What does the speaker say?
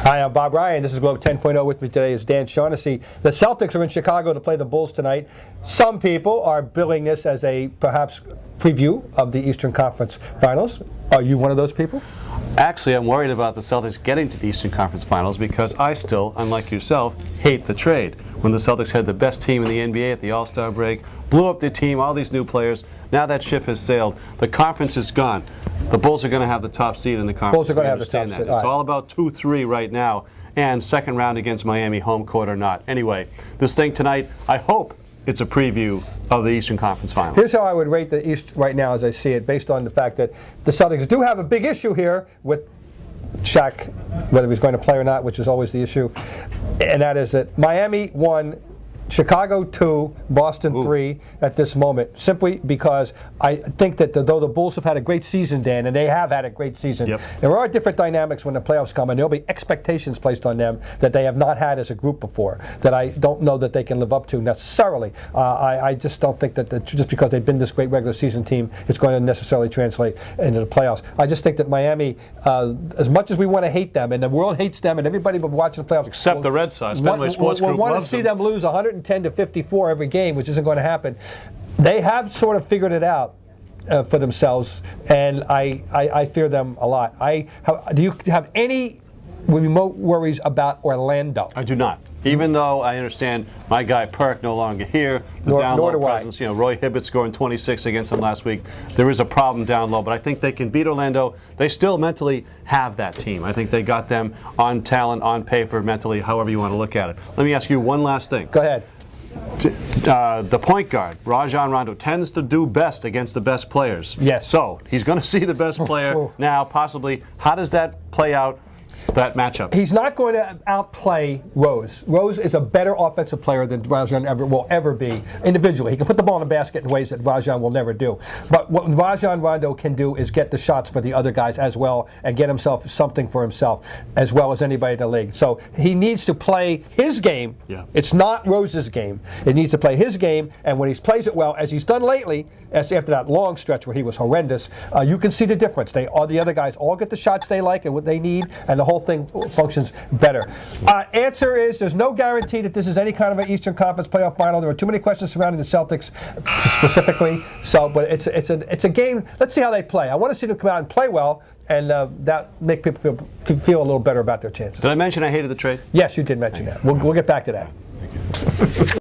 Hi, I'm Bob Ryan. This is Globe 10.0. With me today is Dan Shaughnessy. The Celtics are in Chicago to play the Bulls tonight. Some people are billing this as a perhaps preview of the Eastern Conference Finals. Are you one of those people? Actually, I'm worried about the Celtics getting to the Eastern Conference Finals because I still, unlike yourself, hate the trade. When the Celtics had the best team in the NBA at the All-Star break, blew up their team, all these new players, now that ship has sailed. The conference is gone. The Bulls are going to have the top seed in the conference. Bulls are going to have the top seed. It's all about 2-3 right now, and second round against Miami, home court or not. Anyway, this thing tonight, I hope it's a preview of the Eastern Conference Finals. Here's how I would rate the East right now as I see it, based on the fact that the Celtics do have a big issue here with Shaq, whether he's going to play or not, which is always the issue, and that is that Miami 1, Chicago 2, Boston 3 at this moment, simply because I think that though the Bulls have had a great season, Dan, and they have had a great season, there are different dynamics when the playoffs come, and there'll be expectations placed on them that they have not had as a group before, that I don't know that they can live up to necessarily. I just don't think that just because they've been this great regular season team, it's going to necessarily translate into the playoffs. I just think that Miami, as much as we want to hate them, and the world hates them, and everybody but watching the playoffs, except the Red Sox, Fenway Sports Group want to loves see them lose 110 to 54 every game, which isn't going to happen. They have sort of figured it out for themselves, and I fear them a lot. Do you have any remote worries about Orlando? I do not. Even though I understand my guy Perk no longer here, the down low presence, Roy Hibbert scoring 26 against them last week. There is a problem down low, but I think they can beat Orlando. They still mentally have that team. I think they got them on talent, on paper, mentally, however you want to look at it. Let me ask you one last thing. Go ahead. The point guard, Rajon Rondo, tends to do best against the best players. Yes. So he's going to see the best player now, possibly. How does that play out? That matchup. He's not going to outplay Rose. Rose is a better offensive player than Rajon will ever be individually. He can put the ball in the basket in ways that Rajon will never do. But what Rajon Rondo can do is get the shots for the other guys as well and get himself something for himself as well as anybody in the league. So he needs to play his game. Yeah. It's not Rose's game. It needs to play his game, and when he plays it well, as he's done lately, as after that long stretch where he was horrendous, you can see the difference. The other guys all get the shots they like and what they need, and the whole thing functions better. Answer is there's no guarantee that this is any kind of an Eastern Conference playoff final. There are too many questions surrounding the Celtics specifically. So, but it's a game. Let's see how they play. I want to see them come out and play well, and that make people feel a little better about their chances. Did I mention I hated the trade? Yes, you did mention that. We'll get back to that.